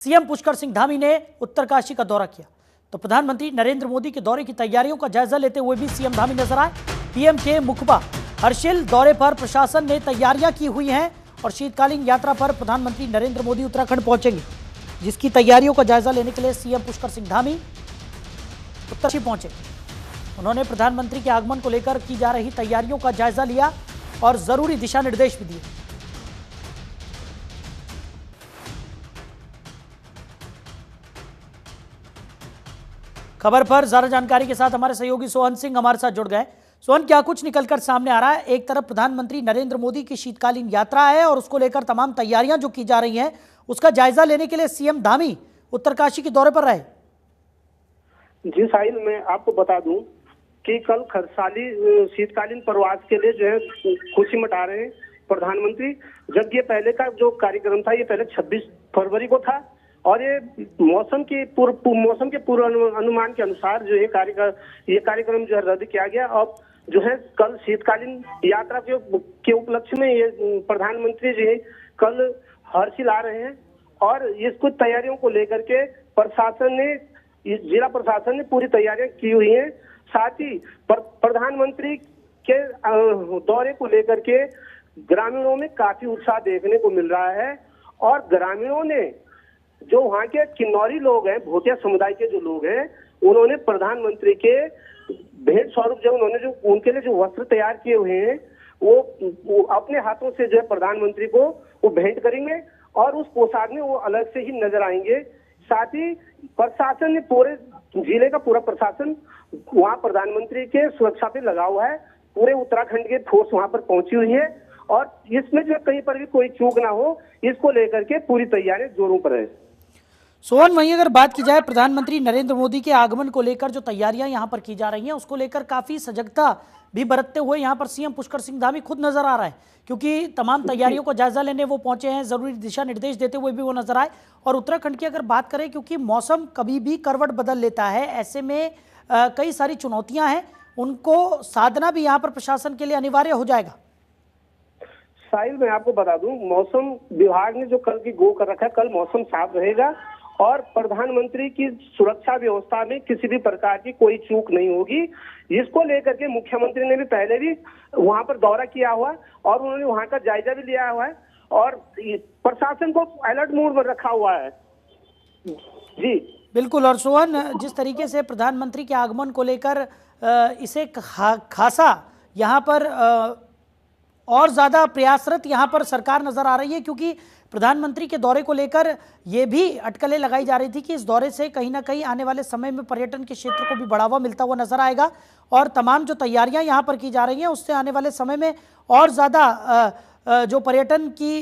CM Pushkar Singh Dhami ने उत्तरकाशी का दौरा किया तो प्रधानमंत्री नरेंद्र मोदी के दौरे की तैयारियों का जायजा लेते हुए भी सीएम धामी नजर आए। पीएम के मुखबा हर्षिल दौरे पर प्रशासन ने तैयारियां की हुई हैं और शीतकालीन यात्रा पर प्रधानमंत्री नरेंद्र मोदी उत्तराखंड पहुंचेंगे, जिसकी तैयारियों का जायजा लेने के लिए सीएम पुष्कर सिंह धामी उत्तरकाशी पहुंचे। उन्होंने प्रधानमंत्री के आगमन को लेकर की जा रही तैयारियों का जायजा लिया और जरूरी दिशा निर्देश भी दिए। खबर पर ज्यादा जानकारी के साथ हमारे सहयोगी सोहन सिंह हमारे साथ जुड़ गए। सोहन, क्या कुछ निकलकर सामने आ रहा है? एक तरफ प्रधानमंत्री नरेंद्र मोदी की शीतकालीन यात्रा है और उसको लेकर तमाम तैयारियां जो की जा रही हैं, उसका जायजा लेने के लिए सीएम धामी उत्तरकाशी के दौरे पर रहे। जी साहिल, मैं आपको बता दूं कि कल खरसाली शीतकालीन प्रवास के लिए जो है खुशी मना रहे हैं प्रधानमंत्री। जब ये पहले का जो कार्यक्रम था, ये पहले 26 फरवरी को था और ये मौसम के पूर्व अनुमान के अनुसार जो ये कार्यक्रम जो है रद्द किया गया। अब जो है कल शीतकालीन यात्रा के उपलक्ष्य में ये प्रधानमंत्री जी कल हर्षिल आ रहे हैं और इसको तैयारियों को लेकर के जिला प्रशासन ने पूरी तैयारियां की हुई हैं। साथ ही प्रधानमंत्री के दौरे को लेकर के ग्रामीणों में काफी उत्साह देखने को मिल रहा है और ग्रामीणों ने जो वहाँ के किन्नौरी लोग हैं, भोटिया समुदाय के जो लोग हैं, उन्होंने प्रधानमंत्री के भेंट स्वरूप जो उन्होंने जो उनके लिए जो वस्त्र तैयार किए हुए हैं वो अपने हाथों से जो है प्रधानमंत्री को वो भेंट करेंगे और उस पोशाक में वो अलग से ही नजर आएंगे। साथ ही प्रशासन ने पूरे जिले का पूरा प्रशासन वहाँ प्रधानमंत्री के सुरक्षा पे लगा हुआ है। पूरे उत्तराखंड के फोर्स वहाँ पर पहुंची हुई है और इसमें जो कहीं पर भी कोई चूक ना हो, इसको लेकर के पूरी तैयारी जोरों पर है। सोहन, वहीं अगर बात की जाए प्रधानमंत्री नरेंद्र मोदी के आगमन को लेकर जो तैयारियां यहां पर की जा रही हैं, उसको लेकर काफी सजगता भी बरतते हुए यहां पर सीएम पुष्कर सिंह धामी खुद नजर आ रहा है, क्योंकि तमाम तैयारियों को जायजा लेने वो पहुंचे हैं, जरूरी दिशा निर्देश देते हुए भी वो नजर आए। और उत्तराखंड की अगर बात करें, क्योंकि मौसम कभी भी करवट बदल लेता है, ऐसे में कई सारी चुनौतियां हैं, उनको साधना भी यहाँ पर प्रशासन के लिए अनिवार्य हो जाएगा। साहिल, मैं आपको बता दूं, मौसम विभाग ने जो कल की गो कर रखा है, कल मौसम साफ रहेगा और प्रधानमंत्री की सुरक्षा व्यवस्था में किसी भी प्रकार की कोई चूक नहीं होगी। इसको लेकर के मुख्यमंत्री ने भी पहले भी वहां पर दौरा किया हुआ और उन्होंने वहां का जायजा भी लिया हुआ है और प्रशासन को अलर्ट मोड में रखा हुआ है। जी बिल्कुल। और सोहन, जिस तरीके से प्रधानमंत्री के आगमन को लेकर इसे खासा यहाँ पर और ज्यादा प्रयासरत यहाँ पर सरकार नजर आ रही है, क्योंकि प्रधानमंत्री के दौरे को लेकर ये भी अटकलें लगाई जा रही थी कि इस दौरे से कहीं ना कहीं आने वाले समय में पर्यटन के क्षेत्र को भी बढ़ावा मिलता हुआ नजर आएगा और तमाम जो तैयारियां यहाँ पर की जा रही हैं, उससे आने वाले समय में और ज़्यादा जो पर्यटन की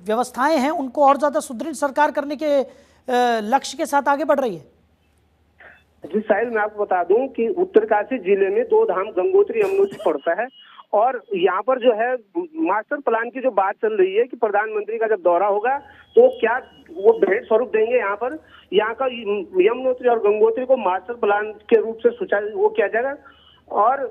व्यवस्थाएं हैं उनको और ज़्यादा सुदृढ़ सरकार करने के लक्ष्य के साथ आगे बढ़ रही है। जी साहिल, मैं आपको बता दूं कि उत्तरकाशी जिले में 2 धाम गंगोत्री यमुनोत्री पड़ता है और यहाँ पर जो है मास्टर प्लान की जो बात चल रही है कि प्रधानमंत्री का जब दौरा होगा तो क्या वो भेंट स्वरूप देंगे। यहाँ का यमुनोत्री और गंगोत्री को मास्टर प्लान के रूप से वो किया जाएगा और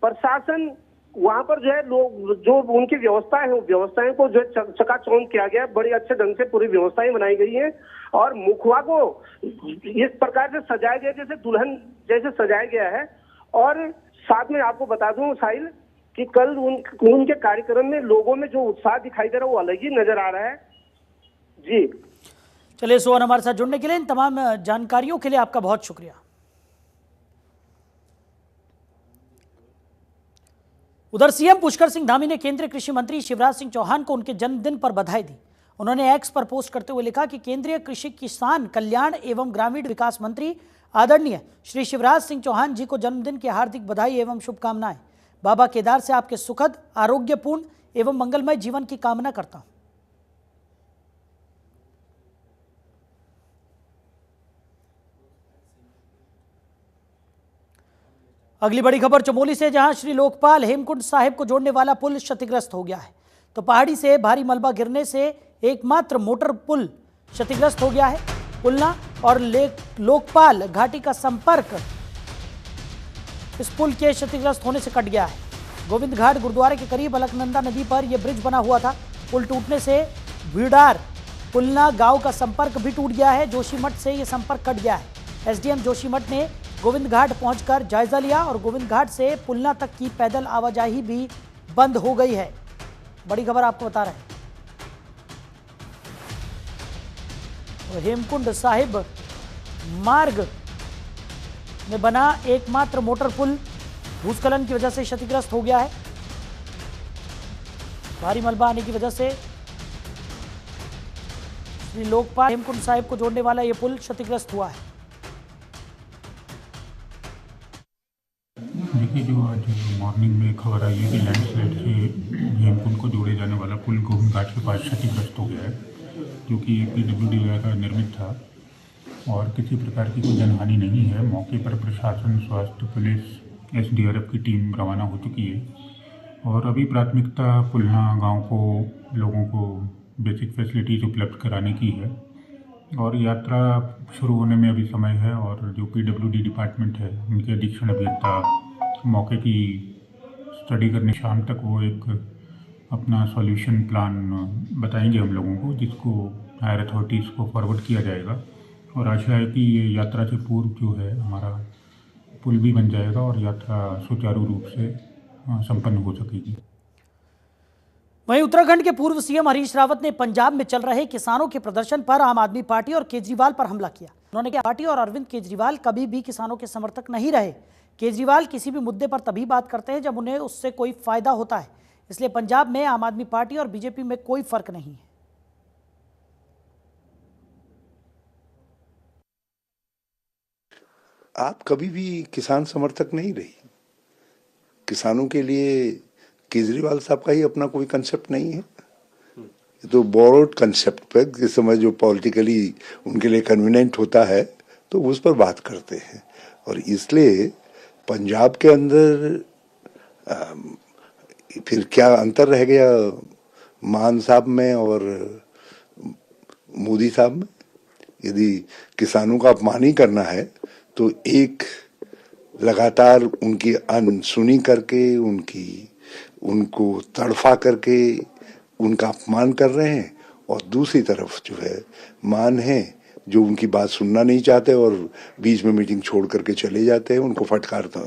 प्रशासन वहाँ पर जो है लोग जो उनकी व्यवस्थाएं को जो है चकाचौंध किया गया है। बड़ी अच्छे ढंग से पूरी व्यवस्थाएं बनाई गई हैं और मुखवा को इस प्रकार से सजाया गया जैसे दुल्हन जैसे सजाया गया है। और साथ में आपको बता दूं साहिल कि कल उनके कार्यक्रम में लोगों में जो उत्साह दिखाई दे रहा है वो अलग ही नजर आ रहा है। जी चलिए सोहन, हमारे साथ जुड़ने के लिए, इन तमाम जानकारियों के लिए आपका बहुत शुक्रिया। उधर सीएम पुष्कर सिंह धामी ने केंद्रीय कृषि मंत्री शिवराज सिंह चौहान को उनके जन्मदिन पर बधाई दी। उन्होंने एक्स पर पोस्ट करते हुए लिखा कि केंद्रीय कृषि किसान कल्याण एवं ग्रामीण विकास मंत्री आदरणीय श्री शिवराज सिंह चौहान जी को जन्मदिन की हार्दिक बधाई एवं शुभकामनाएं। बाबा केदार से आपके सुखद, आरोग्यपूर्ण एवं मंगलमय जीवन की कामना करता हूं। अगली बड़ी खबर चमोली से, जहां श्री लोकपाल हेमकुंड साहिब को जोड़ने वाला पुल क्षतिग्रस्त हो गया है। तो पहाड़ी से भारी मलबा गिरने से एकमात्र मोटर पुल क्षतिग्रस्त हो गया है। पुलना और लोकपाल घाटी का संपर्क इस पुल के क्षतिग्रस्त होने से कट गया है। गोविंद घाट गुरुद्वारे के करीब अलकनंदा नदी पर यह ब्रिज बना हुआ था। पुल टूटने से भीड़ार पुलना गांव का संपर्क भी टूट गया है। जोशीमठ से यह संपर्क कट गया है। एसडीएम जोशीमठ ने गोविंद घाट पहुंचकर जायजा लिया और गोविंद घाट से पुलना तक की पैदल आवाजाही भी बंद हो गई है। बड़ी खबर आपको बता रहे हैं। और हेमकुंड साहिब मार्ग में बना एकमात्र मोटर पुल भूस्खलन की वजह से क्षतिग्रस्त हो गया है। भारी मलबा आने की वजह से श्री लोकपाल हेमकुंड साहिब को जोड़ने वाला यह पुल क्षतिग्रस्त हुआ है। देखिए, जो आज मॉर्निंग में खबर आई है कि लैंडस्लाइड से हेमकुंड को जोड़े जाने वाला पुल गोविंद घाट के पास क्षतिग्रस्त हो गया है, जो कि पीडब्ल्यूडी द्वारा निर्मित था और किसी प्रकार की कोई जनहानि नहीं है। मौके पर प्रशासन, स्वास्थ्य, पुलिस, एसडीआरएफ की टीम रवाना हो चुकी है और अभी प्राथमिकता पुलना गांव को लोगों को बेसिक फैसिलिटीज़ उपलब्ध कराने की है और यात्रा शुरू होने में अभी समय है। और जो पीडब्ल्यूडी डिपार्टमेंट है, उनके अधीक्षण अभियंता मौके की स्टडी करने शाम तक वो एक अपना सॉल्यूशन प्लान बताएंगे हम लोगों को, जिसको हायर अथॉरिटीज़ को फॉरवर्ड किया जाएगा। और आशा है कि ये यात्रा से पूर्व जो है हमारा पुल भी बन जाएगा और यात्रा सुचारू रूप से संपन्न हो सकेगी। वहीं उत्तराखंड के पूर्व सीएम हरीश रावत ने पंजाब में चल रहे किसानों के प्रदर्शन पर आम आदमी पार्टी और केजरीवाल पर हमला किया। उन्होंने कहा, पार्टी और अरविंद केजरीवाल कभी भी किसानों के समर्थक नहीं रहे। केजरीवाल किसी भी मुद्दे पर तभी बात करते हैं जब उन्हें उससे कोई फायदा होता है। इसलिए पंजाब में आम आदमी पार्टी और बीजेपी में कोई फर्क नहीं है। आप कभी भी किसान समर्थक नहीं रही। किसानों के लिए केजरीवाल साहब का ही अपना कोई कंसेप्ट नहीं है। ये तो बोरोड कंसेप्ट पे जिस समय जो पॉलिटिकली उनके लिए कन्वीनियंट होता है तो उस पर बात करते हैं। और इसलिए पंजाब के अंदर फिर क्या अंतर रह गया मान साहब में और मोदी साहब में? यदि किसानों का अपमान ही करना है तो एक लगातार उनकी अनसुनी करके उनको तड़फा करके उनका अपमान कर रहे हैं, और दूसरी तरफ जो है मान है जो उनकी बात सुनना नहीं चाहते और बीच में मीटिंग छोड़ करके चले जाते हैं, उनको फटकारता।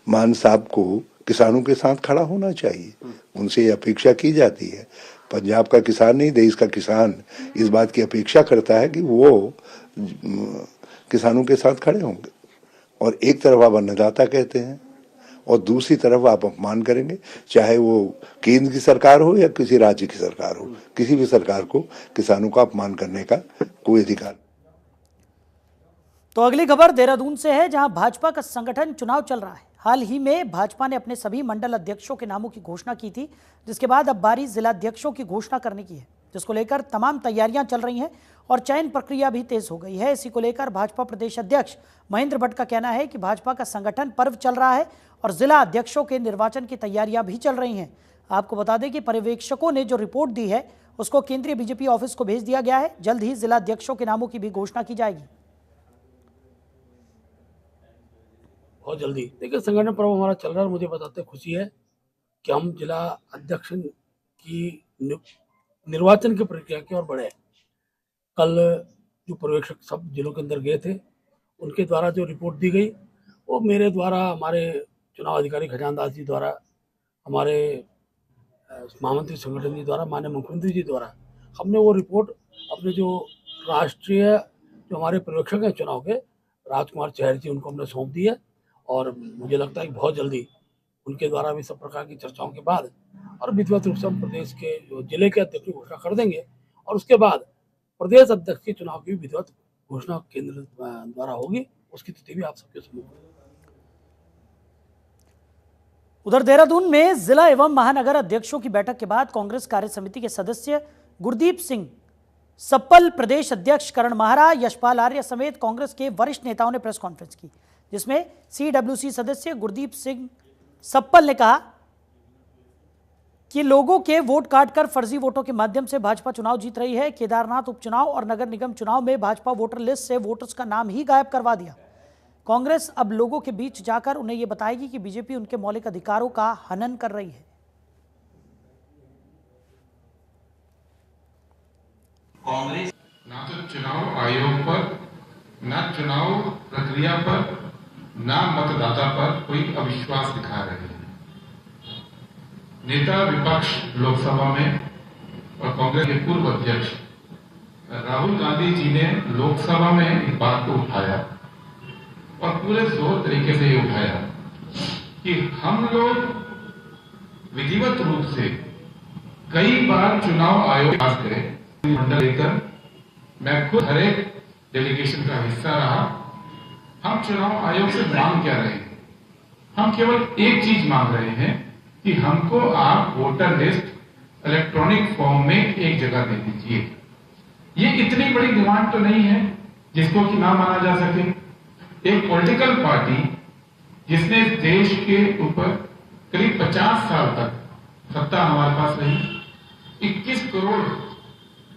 मान साहब को किसानों के साथ खड़ा होना चाहिए, उनसे अपेक्षा की जाती है। पंजाब का किसान नहीं, देश का किसान इस बात की अपेक्षा करता है कि वो किसानों के साथ खड़े होंगे। और एक तरफ आप अन्नदाता कहते हैं और दूसरी तरफ आप अपमान करेंगे, चाहे वो केंद्र की सरकार हो या किसी राज्य की सरकार हो। किसी भी सरकार को किसानों का अपमान करने का कोई अधिकार। तो अगली खबर देहरादून से है, जहां भाजपा का संगठन चुनाव चल रहा है। हाल ही में भाजपा ने अपने सभी मंडल अध्यक्षों के नामों की घोषणा की थी, जिसके बाद अब बारी जिलाध्यक्षों की घोषणा करने की है, जिसको लेकर तमाम तैयारियां चल रही हैं और चयन प्रक्रिया भी तेज हो गई है। इसी को लेकर भाजपा प्रदेश अध्यक्ष महेंद्र भट्ट का कहना है कि भाजपा का संगठन पर्व चल रहा है और जिला अध्यक्षों के निर्वाचन की तैयारियां भी चल रही हैं। आपको बता दें कि पर्यवेक्षकों ने जो रिपोर्ट दी है उसको केंद्रीय बीजेपी ऑफिस को भेज दिया गया है। जल्द ही जिला अध्यक्षों के नामों की भी घोषणा की जाएगी। बहुत जल्दी देखिए, संगठन पर्व हमारा चल रहा है। मुझे बताते खुशी है कि हम जिला अध्यक्ष की निर्वाचन की प्रक्रिया की ओर बढ़े। कल जो पर्यवेक्षक सब जिलों के अंदर गए थे, उनके द्वारा जो रिपोर्ट दी गई वो मेरे द्वारा, हमारे चुनाव अधिकारी खजानदास जी द्वारा, हमारे महामंत्री संगठन जी द्वारा, माननीय मुख्यमंत्री जी द्वारा हमने वो रिपोर्ट अपने जो राष्ट्रीय जो हमारे पर्यवेक्षक हैं चुनाव के, राजकुमार चहर जी, उनको हमने सौंप दी है। और मुझे लगता है कि बहुत जल्दी उनके द्वारा भी सब प्रकार की चर्चाओं के बाद और विधिवत रूप से हम प्रदेश के जो जिले के अध्यक्ष की घोषणा कर देंगे और उसके बाद प्रदेश अध्यक्ष के चुनाव की विधिवत घोषणा केंद्र द्वारा होगी। उसकी तिथि भी आप सबके सम्मुख। उधर देहरादून में जिला एवं महानगर अध्यक्षों की बैठक के बाद कांग्रेस कार्य समिति के सदस्य गुरदीप सिंह सप्पल, प्रदेश अध्यक्ष करण माहरा, यशपाल आर्य समेत कांग्रेस के वरिष्ठ नेताओं ने प्रेस कॉन्फ्रेंस की, जिसमें सीडब्ल्यूसी सदस्य गुरदीप सिंह सप्पल ने कहा कि लोगों के वोट काटकर फर्जी वोटों के माध्यम से भाजपा चुनाव जीत रही है। केदारनाथ उपचुनाव और नगर निगम चुनाव में भाजपा वोटर लिस्ट से वोटर्स का नाम ही गायब करवा दिया। कांग्रेस अब लोगों के बीच जाकर उन्हें यह बताएगी कि बीजेपी उनके मौलिक अधिकारों का हनन कर रही है। कांग्रेस चुनाव आयोग पर, ना चुनाव प्रक्रिया पर, ना मतदाता पर कोई अविश्वास दिखा रहे हैं। नेता विपक्ष लोकसभा में और कांग्रेस के पूर्व अध्यक्ष राहुल गांधी जी ने लोकसभा में इस बात को उठाया और पूरे जोर तरीके से ये उठाया कि हम लोग विधिवत रूप से कई बार चुनाव आयोग पास करें मंडल लेकर, मैं खुद हर एक डेलीगेशन का हिस्सा रहा। हम चुनाव आयोग से मांग क्या रहे हैं? हम केवल एक चीज मांग रहे हैं कि हमको आप वोटर लिस्ट इलेक्ट्रॉनिक फॉर्म में एक जगह दे दीजिए। ये इतनी बड़ी डिमांड तो नहीं है जिसको कि ना माना जा सके। एक पॉलिटिकल पार्टी जिसने इस देश के ऊपर करीब 50 साल तक सत्ता हमारे पास रही, 21 करोड़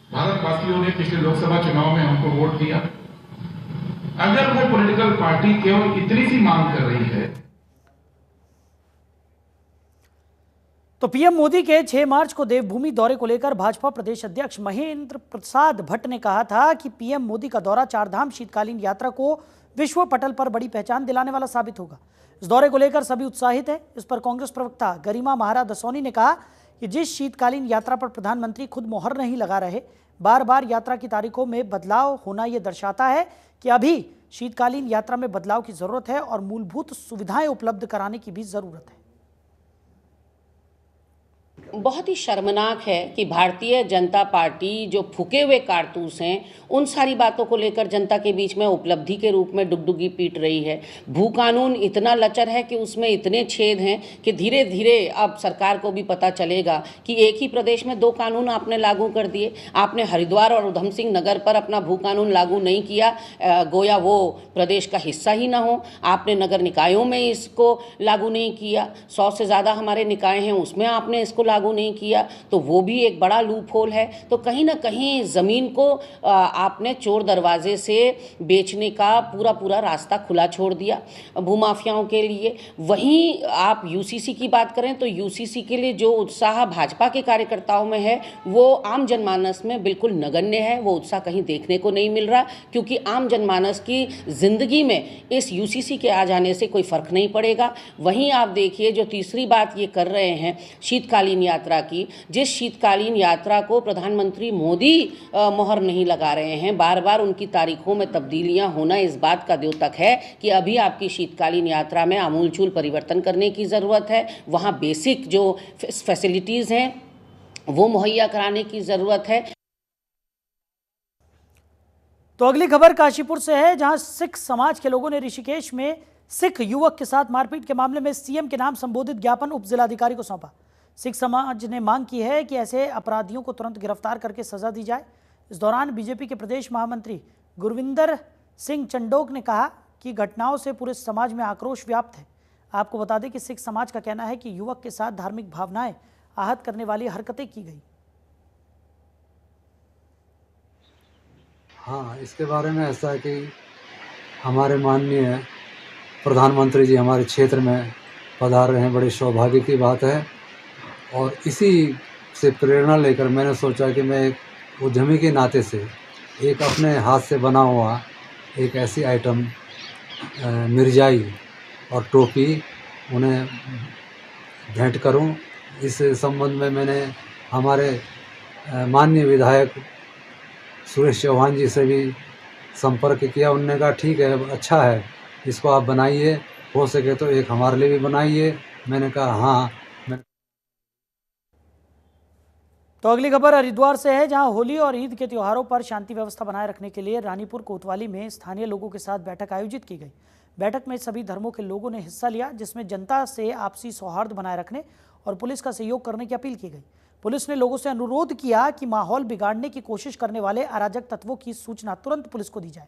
भारतवासियों ने पिछले लोकसभा चुनाव में हमको वोट दिया। अगर वो पॉलिटिकल पार्टी केवल इतनी सी मांग कर रही है तो पीएम मोदी के 6 मार्च को देवभूमि दौरे को लेकर भाजपा प्रदेश अध्यक्ष महेंद्र प्रसाद भट्ट ने कहा था कि पीएम मोदी का दौरा चारधाम शीतकालीन यात्रा को विश्व पटल पर बड़ी पहचान दिलाने वाला साबित होगा। इस दौरे को लेकर सभी उत्साहित हैं। इस पर कांग्रेस प्रवक्ता गरिमा महाराज दसौनी ने कहा कि जिस शीतकालीन यात्रा पर प्रधानमंत्री खुद मोहर नहीं लगा रहे, बार बार यात्रा की तारीखों में बदलाव होना यह दर्शाता है कि अभी शीतकालीन यात्रा में बदलाव की जरूरत है और मूलभूत सुविधाएं उपलब्ध कराने की भी जरूरत है। बहुत ही शर्मनाक है कि भारतीय जनता पार्टी जो फूके हुए कारतूस हैं उन सारी बातों को लेकर जनता के बीच में उपलब्धि के रूप में डुगडुगी पीट रही है। भू कानून इतना लचर है कि उसमें इतने छेद हैं कि धीरे धीरे अब सरकार को भी पता चलेगा कि एक ही प्रदेश में 2 कानून आपने लागू कर दिए। आपने हरिद्वार और उधम सिंह नगर पर अपना भू कानून लागू नहीं किया, गोया वो प्रदेश का हिस्सा ही ना हो। आपने नगर निकायों में इसको लागू नहीं किया, 100 से ज़्यादा हमारे निकाय हैं उसमें आपने इसको लागू नहीं किया, तो वो भी एक बड़ा लूप होल है। तो कहीं ना कहीं ज़मीन को आपने चोर दरवाजे से बेचने का पूरा रास्ता खुला छोड़ दिया भूमाफियाओं के लिए। वहीं आप यूसीसी की बात करें तो यूसीसी के लिए जो उत्साह भाजपा के कार्यकर्ताओं में है वो आम जनमानस में बिल्कुल नगण्य है। वो उत्साह कहीं देखने को नहीं मिल रहा, क्योंकि आम जनमानस की ज़िंदगी में इस यूसीसी के आ जाने से कोई फ़र्क नहीं पड़ेगा। वहीं आप देखिए जो तीसरी बात ये कर रहे हैं शीतकालीन यात्रा की, जिस शीतकालीन यात्रा को प्रधानमंत्री मोदी मोहर नहीं लगा रहे हैं, बार बार उनकी तारीखों में तब्दीलियां होना इस बात का द्योतक है कि अभी आपकी शीतकालीन यात्रा में आमूलचूल परिवर्तन करने की ज़रूरत है। वहाँ बेसिक जो फैसिलिटीज़ हैं वो मुहैया कराने की ज़रूरत है। तो अगली खबर काशीपुर से है, जहां सिख समाज के लोगों ने ऋषिकेश में सिख युवक के साथ मारपीट के मामले में सीएम के नाम संबोधित ज्ञापन उप जिलाधिकारी को सौंपा। सिख समाज ने मांग की है कि ऐसे अपराधियों को तुरंत गिरफ्तार करके सजा दी जाए। इस दौरान बीजेपी के प्रदेश महामंत्री गुरविंदर सिंह चंडोक ने कहा कि घटनाओं से पूरे समाज में आक्रोश व्याप्त है। आपको बता दें कि सिख समाज का कहना है कि युवक के साथ धार्मिक भावनाएं आहत करने वाली हरकतें की गई। हाँ, इसके बारे में ऐसा है कि हमारे माननीय प्रधानमंत्री जी हमारे क्षेत्र में पधार रहे हैं, बड़ी सौभाग्य की बात है। और इसी से प्रेरणा लेकर मैंने सोचा कि मैं एक उद्यमी के नाते से एक अपने हाथ से बना हुआ एक ऐसी आइटम मिर्जाई और टोपी उन्हें भेंट करूं। इस संबंध में मैंने हमारे माननीय विधायक सुरेश चौहान जी से भी संपर्क किया। उन्होंने कहा ठीक है, अच्छा है, इसको आप बनाइए, हो सके तो एक हमारे लिए भी बनाइए। मैंने कहा हाँ। तो अगली खबर हरिद्वार से है, जहां होली और ईद के त्योहारों पर शांति व्यवस्था बनाए रखने के लिए रानीपुर कोतवाली में स्थानीय लोगों के साथ बैठक आयोजित की गई। बैठक में सभी धर्मों के लोगों ने हिस्सा लिया, जिसमें जनता से आपसी सौहार्द बनाए रखने और पुलिस का सहयोग करने की अपील की गई। पुलिस ने लोगों से अनुरोध किया कि माहौल बिगाड़ने की कोशिश करने वाले अराजक तत्वों की सूचना तुरंत पुलिस को दी जाए।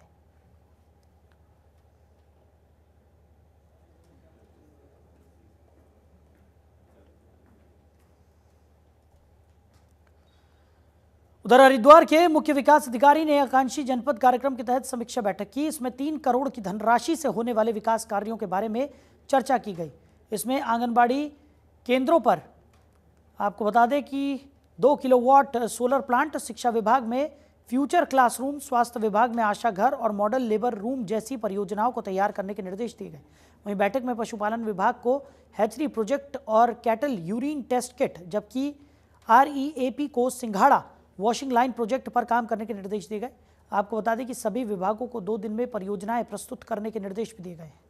उधर हरिद्वार के मुख्य विकास अधिकारी ने आकांक्षी जनपद कार्यक्रम के तहत समीक्षा बैठक की। इसमें 3 करोड़ की धनराशि से होने वाले विकास कार्यों के बारे में चर्चा की गई। इसमें आंगनबाड़ी केंद्रों पर आपको बता दें कि 2 किलोवाट सोलर प्लांट, शिक्षा विभाग में फ्यूचर क्लासरूम, स्वास्थ्य विभाग में आशा घर और मॉडल लेबर रूम जैसी परियोजनाओं को तैयार करने के निर्देश दिए गए। वहीं बैठक में पशुपालन विभाग को हैचरी प्रोजेक्ट और कैटल यूरिन टेस्ट किट, जबकि REAP को सिंघाड़ा वॉशिंग लाइन प्रोजेक्ट पर काम करने के निर्देश दिए गए। आपको बता दें कि सभी विभागों को 2 दिन में परियोजनाएं प्रस्तुत करने के निर्देश भी दिए गए हैं।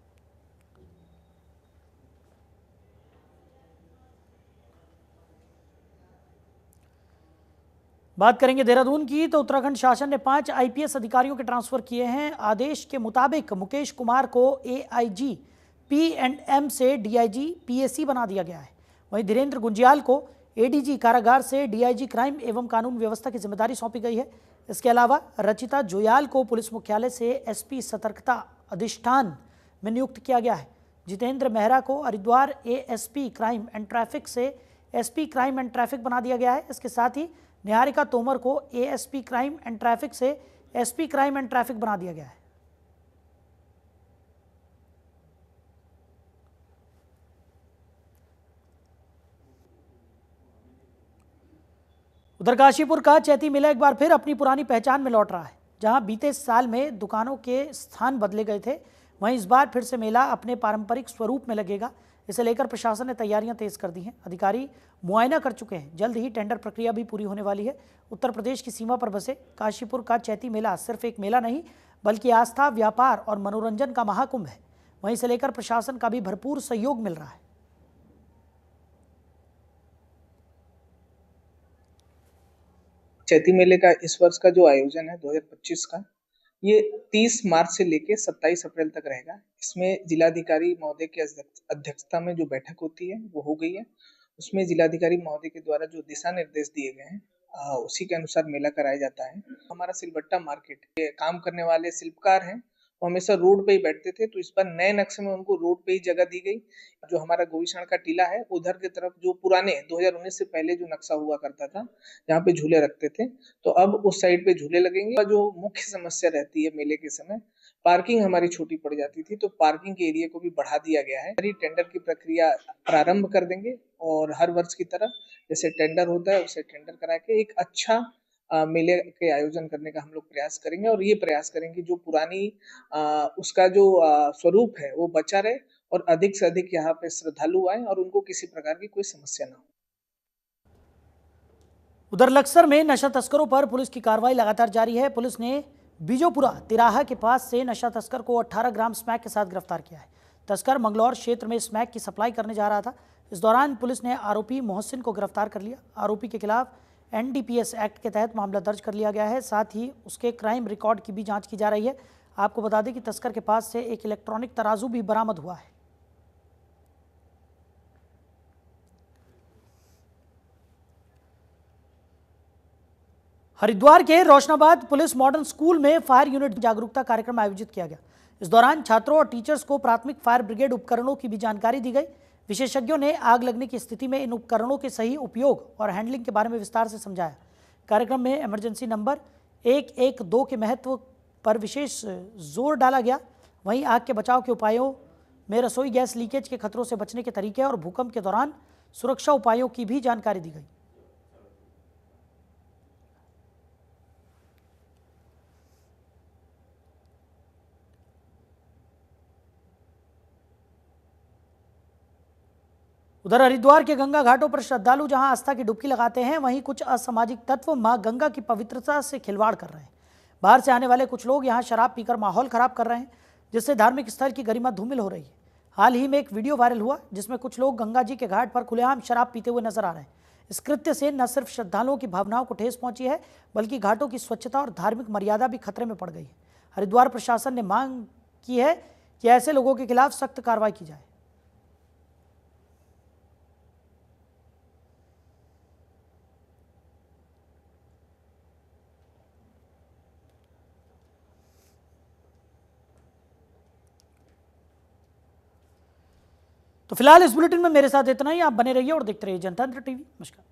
बात करेंगे देहरादून की, तो उत्तराखंड शासन ने 5 IPS अधिकारियों के ट्रांसफर किए हैं। आदेश के मुताबिक मुकेश कुमार को AIG P&M से DIG PAC बना दिया गया है। वहीं धीरेन्द्र गुंजियाल को ADG कारागार से DIG क्राइम एवं कानून व्यवस्था की जिम्मेदारी सौंपी गई है। इसके अलावा रचिता जोयाल को पुलिस मुख्यालय से SP सतर्कता अधिष्ठान में नियुक्त किया गया है। जितेंद्र मेहरा को Haridwar ASP crime and traffic से SP क्राइम एंड ट्रैफिक बना दिया गया है। इसके साथ ही निहारिका तोमर को ASP क्राइम एंड ट्रैफिक से SP क्राइम एंड ट्रैफिक बना दिया गया है। उधर काशीपुर का चैती मेला एक बार फिर अपनी पुरानी पहचान में लौट रहा है। जहां बीते साल में दुकानों के स्थान बदले गए थे, वहीं इस बार फिर से मेला अपने पारंपरिक स्वरूप में लगेगा। इसे लेकर प्रशासन ने तैयारियां तेज कर दी हैं। अधिकारी मुआयना कर चुके हैं। जल्द ही टेंडर प्रक्रिया भी पूरी होने वाली है। उत्तर प्रदेश की सीमा पर बसे काशीपुर का चैती मेला सिर्फ एक मेला नहीं, बल्कि आस्था, व्यापार और मनोरंजन का महाकुंभ है। वहीं इसे लेकर प्रशासन का भी भरपूर सहयोग मिल रहा है। चैती मेले का इस वर्ष का जो आयोजन है 2025 का, ये 30 मार्च से लेके 27 अप्रैल तक रहेगा। इसमें जिलाधिकारी महोदय की अध्यक्षता में जो बैठक होती है वो हो गई है। उसमें जिलाधिकारी महोदय के द्वारा जो दिशा निर्देश दिए गए हैं उसी के अनुसार मेला कराया जाता है। हमारा सिलबट्टा मार्केट के काम करने वाले शिल्पकार हैं, वो हमेशा रोड पे ही बैठते थे, तो इस बार नए नक्शे में उनको रोड पे ही जगह दी गई। जो हमारा गोविशण का टीला है उधर की तरफ जो पुराने 2019 से पहले जो नक्शा हुआ करता था जहाँ पे झूले रखते थे, तो अब उस साइड पे झूले लगेंगे। जो मुख्य समस्या रहती है मेले के समय, पार्किंग हमारी छोटी पड़ जाती थी, तो पार्किंग के एरिया को भी बढ़ा दिया गया है। टेंडर की प्रक्रिया प्रारंभ कर देंगे और हर वर्ष की तरह जैसे टेंडर होता है उसे टेंडर करा के एक अच्छा मेले के आयोजन करने का हम लोग प्रयास करेंगे। और ये प्रयास करेंगे जो पुरानी उसका जो स्वरूप है वो बचा रहे और अधिक से अधिक यहाँ पे श्रद्धालु आए और उनको किसी प्रकार की कोई समस्या ना हो। उधर लक्सर में नशा तस्करों पर पुलिस की कार्रवाई लगातार जारी है। पुलिस ने बीजोपुरा तिराहा के पास से नशा तस्कर को 18 ग्राम स्मैक के साथ गिरफ्तार किया है। तस्कर मंगलौर क्षेत्र में स्मैक की सप्लाई करने जा रहा था। इस दौरान पुलिस ने आरोपी मोहसिन को गिरफ्तार कर लिया। आरोपी के खिलाफ NDPS एक्ट के तहत मामला दर्ज कर लिया गया है। साथ ही उसके क्राइम रिकॉर्ड की भी जांच की जा रही है। आपको बता दें कि तस्कर के पास से एक इलेक्ट्रॉनिक तराजू भी बरामद हुआ है। हरिद्वार के रोशनाबाद पुलिस मॉडर्न स्कूल में फायर यूनिट जागरूकता कार्यक्रम आयोजित किया गया। इस दौरान छात्रों और टीचर्स को प्राथमिक फायर ब्रिगेड उपकरणों की भी जानकारी दी गई। विशेषज्ञों ने आग लगने की स्थिति में इन उपकरणों के सही उपयोग और हैंडलिंग के बारे में विस्तार से समझाया। कार्यक्रम में इमरजेंसी नंबर 112 के महत्व पर विशेष जोर डाला गया। वहीं आग के बचाव के उपायों में रसोई गैस लीकेज के खतरों से बचने के तरीके और भूकंप के दौरान सुरक्षा उपायों की भी जानकारी दी गई। उधर हरिद्वार के गंगा घाटों पर श्रद्धालु जहां आस्था की डुबकी लगाते हैं, वहीं कुछ असामाजिक तत्व मां गंगा की पवित्रता से खिलवाड़ कर रहे हैं। बाहर से आने वाले कुछ लोग यहां शराब पीकर माहौल खराब कर रहे हैं, जिससे धार्मिक स्थल की गरिमा धूमिल हो रही है। हाल ही में एक वीडियो वायरल हुआ जिसमें कुछ लोग गंगा जी के घाट पर खुलेआम शराब पीते हुए नजर आ रहे हैं। इस कृत्य से न सिर्फ श्रद्धालुओं की भावनाओं को ठेस पहुंची है, बल्कि घाटों की स्वच्छता और धार्मिक मर्यादा भी खतरे में पड़ गई है। हरिद्वार प्रशासन ने मांग की है कि ऐसे लोगों के खिलाफ सख्त कार्रवाई की जाए। तो फिलहाल इस बुलेटिन में मेरे साथ इतना ही। आप बने रहिए और देखते रहिए जनतंत्र टीवी। नमस्कार।